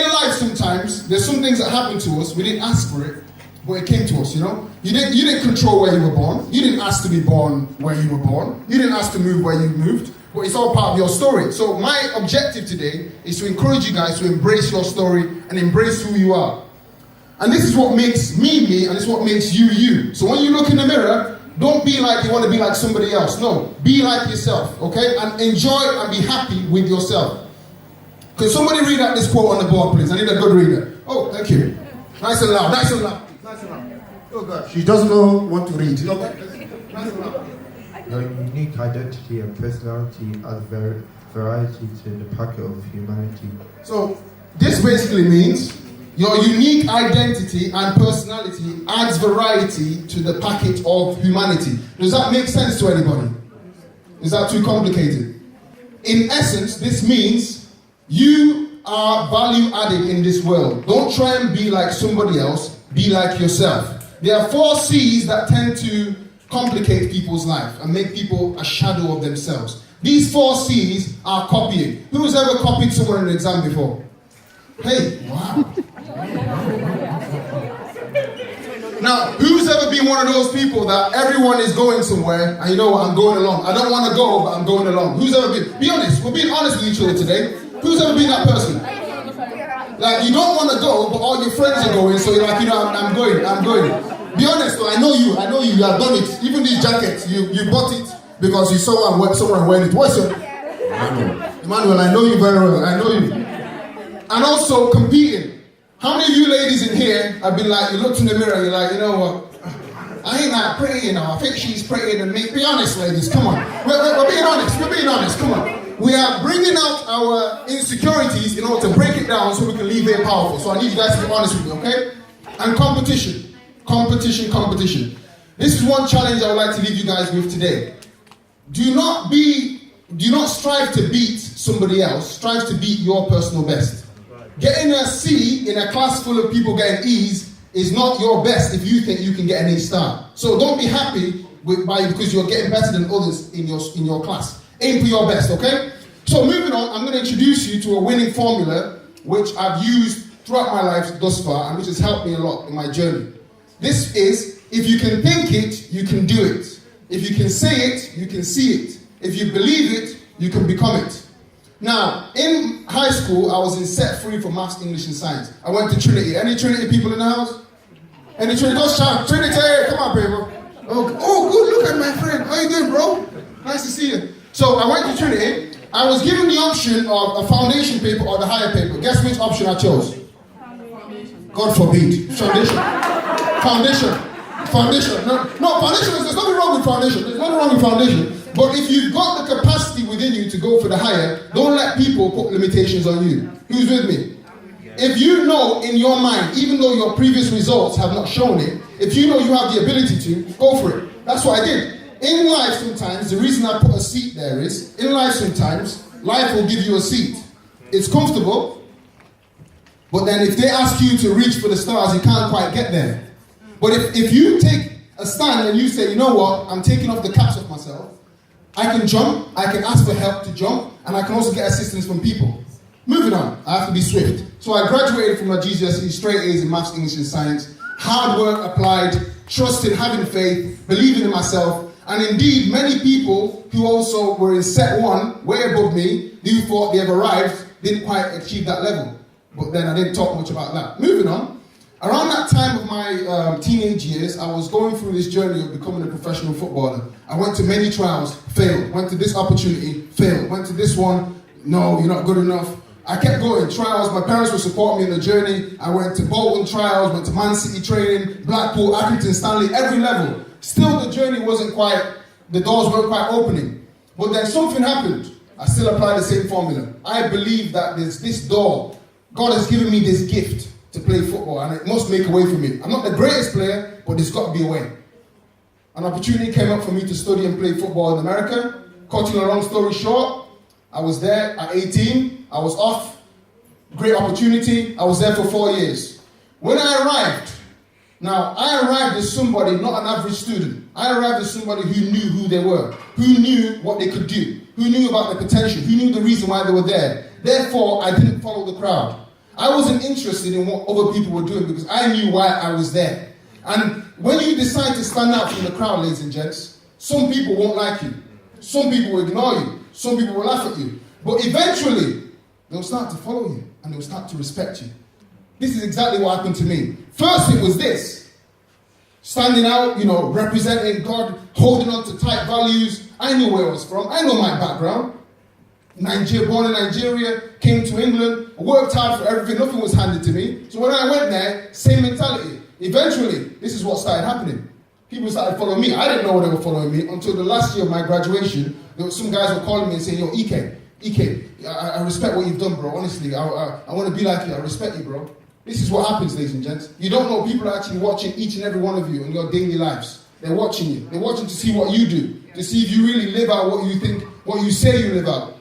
In life sometimes, there's some things that happen to us, we didn't ask for it, but it came to us, you know? You didn't control where you were born. You didn't ask to be born where you were born. You didn't ask to move where you moved, but it's all part of your story. So my objective today is to encourage you guys to embrace your story and embrace who you are. And this is what makes me, me, and this is what makes you, you. So when you look in the mirror, don't be like you want to be like somebody else. No, be like yourself, okay? And enjoy and be happy with yourself. Could somebody read out this quote on the board, please? I need a good reader. Oh, thank you. Nice and loud, nice and loud. Nice and loud. Oh, God. She doesn't know what to read. Okay. Nice and loud. Your unique identity and personality add variety to the packet of humanity. So, this basically means your unique identity and personality adds variety to the packet of humanity. Does that make sense to anybody? Is that too complicated? In essence, this means you are value added in this world. Don't try and be like somebody else, be like yourself. There are 4 C's that tend to complicate people's life and make people a shadow of themselves. These 4 C's are copying. Who's ever copied someone in an exam before? Hey, wow. Now, who's ever been one of those people that everyone is going somewhere and you know what, I'm going along. I don't want to go, but I'm going along. Who's ever been? Be honest. We're being honest with each other today. Who's ever been that person? Like, you don't want to go, but all your friends are going, so you're like, you know, I'm going. Be honest, though, I know you have done it. Even these jackets, you bought it because you saw someone wearing it. What's your Emmanuel, I know you very well, I know you. And also competing. How many of you ladies in here have been like, you looked in the mirror, you're like, you know what, I ain't that pretty, you know, I think she's prettier than me. Be honest, ladies, come on. We're being honest, come on. We are bringing out our insecurities in order to break it down so we can leave it powerful. So I need you guys to be honest with me, okay? And competition. This is one challenge I would like to leave you guys with today. Do not strive to beat somebody else, strive to beat your personal best. Getting a C in a class full of people getting E's is not your best if you think you can get an A star. So don't be happy because you're getting better than others in your class. Aim for your best, okay? So moving on, I'm going to introduce you to a winning formula which I've used throughout my life thus far and which has helped me a lot in my journey. This is, if you can think it, you can do it. If you can say it, you can see it. If you believe it, you can become it. Now, in high school, I was in set 3 for Maths, English and Science. I went to Trinity. Any Trinity people in the house? Any Trinity? Don't shout. Trinity, come on, people. Oh, good, look at my friend. How you doing, bro? Nice to see you. So I went to Trinity. I was given the option of a foundation paper or the higher paper. Guess which option I chose? God forbid. Foundation. No, foundation, there's nothing wrong with foundation. There's nothing wrong with foundation. But if you've got the capacity within you to go for the higher, don't let people put limitations on you. Who's with me? If you know in your mind, even though your previous results have not shown it, if you know you have the ability to, go for it. That's what I did. In life sometimes, the reason I put a seat there is, in life sometimes, life will give you a seat. It's comfortable, but then if they ask you to reach for the stars, you can't quite get there. But if you take a stand and you say, you know what, I'm taking off the caps of myself, I can jump, I can ask for help to jump, and I can also get assistance from people. Moving on, I have to be swift. So I graduated from my GCSE, straight A's in Maths, English and Science, hard work applied, trusting, having faith, believing in myself, and indeed many people who also were in set 1, way above me, who thought they have arrived, didn't quite achieve that level. But then I didn't talk much about that. Moving on, around that time of my teenage years, I was going through this journey of becoming a professional footballer. I went to many trials, failed. Went to this opportunity, failed. Went to this one, no, you're not good enough. I kept going, trials, my parents would support me in the journey. I went to Bolton trials, went to Man City training, Blackpool, Accrington, Stanley, every level. Still the journey wasn't quite, the doors weren't quite opening. But then something happened. I still apply the same formula. I believe that there's this door. God has given me this gift to play football and it must make a way for me. I'm not the greatest player, but there's got to be a way. An opportunity came up for me to study and play football in America. Cutting a long story short, I was there at 18. I was off. Great opportunity. I was there for 4 years. When I arrived as somebody, not an average student. I arrived as somebody who knew who they were, who knew what they could do, who knew about their potential, who knew the reason why they were there. Therefore, I didn't follow the crowd. I wasn't interested in what other people were doing because I knew why I was there. And when you decide to stand out from the crowd, ladies and gents, some people won't like you. Some people will ignore you. Some people will laugh at you. But eventually, they'll start to follow you and they'll start to respect you. This is exactly what happened to me. First, it was this. Standing out, representing God, holding on to tight values. I knew where I was from. I know my background. Born in Nigeria, came to England, worked hard for everything. Nothing was handed to me. So when I went there, same mentality. Eventually, this is what started happening. People started following me. I didn't know they were following me until the last year of my graduation. There were some guys were calling me and saying, yo, Ike, I respect what you've done, bro. Honestly, I want to be like you. I respect you, bro. This is what happens, ladies and gents. You don't know people are actually watching each and every one of you in your daily lives. They're watching you. They're watching to see what you do, to see if you really live out what you think, what you say you live out.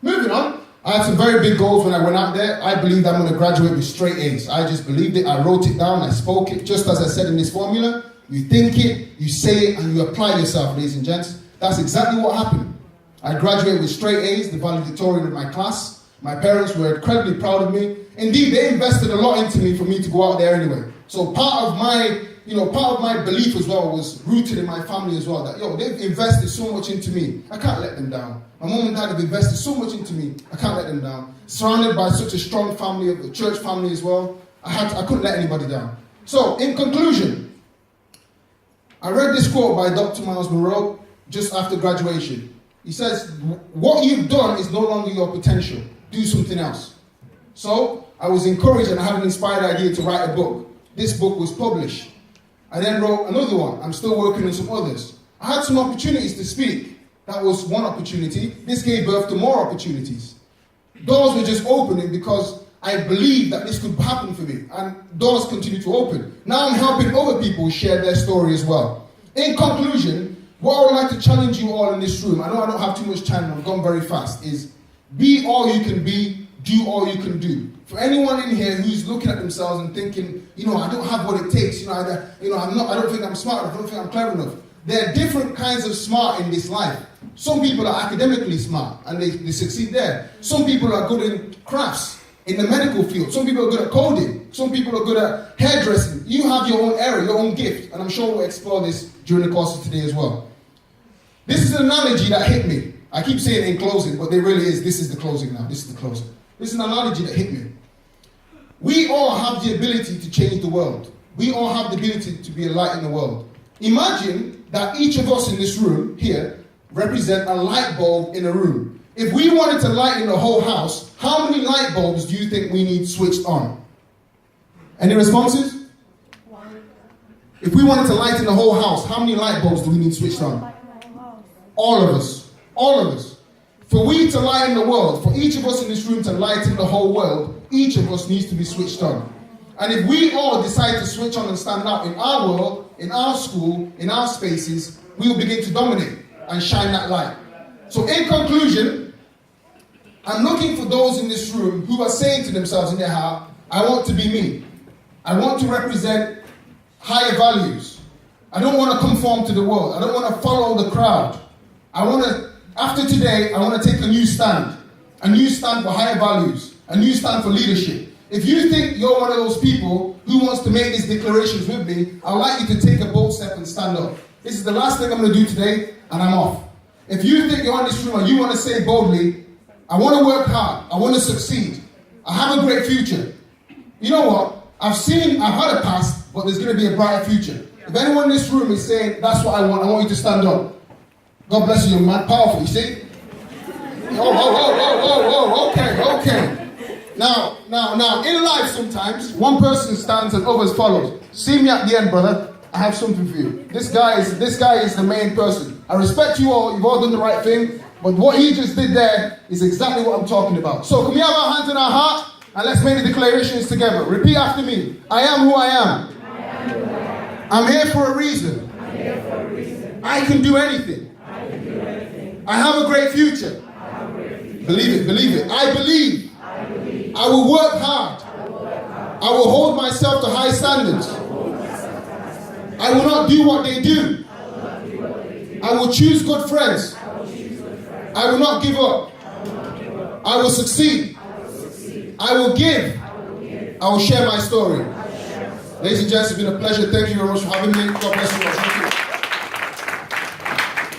Moving on, I had some very big goals when I went out there. I believed I'm going to graduate with straight A's. I just believed it. I wrote it down. I spoke it. Just as I said in this formula, you think it, you say it, and you apply yourself, ladies and gents. That's exactly what happened. I graduated with straight A's, the valedictorian of my class. My parents were incredibly proud of me. Indeed, they invested a lot into me for me to go out there anyway. So part of my belief as well was rooted in my family as well. That, they've invested so much into me. I can't let them down. My mom and dad have invested so much into me. I can't let them down. Surrounded by such a strong family, of the church family as well. I couldn't let anybody down. So, in conclusion, I read this quote by Dr. Miles Monroe just after graduation. He says, what you've done is no longer your potential. Do something else. So, I was encouraged and I had an inspired idea to write a book. This book was published. I then wrote another one. I'm still working on some others. I had some opportunities to speak. That was one opportunity. This gave birth to more opportunities. Doors were just opening because I believed that this could happen for me. And doors continue to open. Now I'm helping other people share their story as well. In conclusion, what I would like to challenge you all in this room, I know I don't have too much time, I've gone very fast, is be all you can be, do all you can do. For anyone in here who's looking at themselves and thinking, I don't have what it takes, I don't think I'm smart enough, I don't think I'm clever enough. There are different kinds of smart in this life. Some people are academically smart and they succeed there. Some people are good in crafts, in the medical field. Some people are good at coding. Some people are good at hairdressing. You have your own area, your own gift, and I'm sure we'll explore this during the course of today as well. This is an analogy that hit me. I keep saying it in closing, but there really is. This is the closing now. This is the closing. This is an analogy that hit me. We all have the ability to change the world. We all have the ability to be a light in the world. Imagine that each of us in this room here represent a light bulb in a room. If we wanted to lighten the whole house, how many light bulbs do you think we need switched on? Any responses? If we wanted to lighten the whole house, how many light bulbs do we need switched on? All of us. All of us. For we to lighten the world, for each of us in this room to lighten the whole world, each of us needs to be switched on. And if we all decide to switch on and stand out in our world, in our school, in our spaces, we will begin to dominate and shine that light. So in conclusion, I'm looking for those in this room who are saying to themselves in their heart, I want to be me. I want to represent higher values. I don't want to conform to the world. I don't want to follow the crowd. After today, I want to take a new stand for higher values, a new stand for leadership. If you think you're one of those people who wants to make these declarations with me, I'd like you to take a bold step and stand up. This is the last thing I'm going to do today, and I'm off. If you think you're in this room and you want to say boldly, I want to work hard, I want to succeed, I have a great future. You know what? I've had a past, but there's going to be a brighter future. If anyone in this room is saying, that's what I want you to stand up. God bless you, young man. Powerful, you see? Okay. Now, in life sometimes, one person stands and others follow. See me at the end, brother. I have something for you. This guy is the main person. I respect you all. You've all done the right thing. But what he just did there is exactly what I'm talking about. So can we have our hands in our heart and let's make the declarations together. Repeat after me. I am who I am. I'm here for a reason. I can do anything. I have a great future. Believe it. I believe. I will work hard. I will hold myself to high standards. I will not do what they do. I will choose good friends. I will not give up. I will succeed. I will give. I will share my story. Ladies and gents, it's been a pleasure. Thank you very much for having me. God bless you all. Thank you.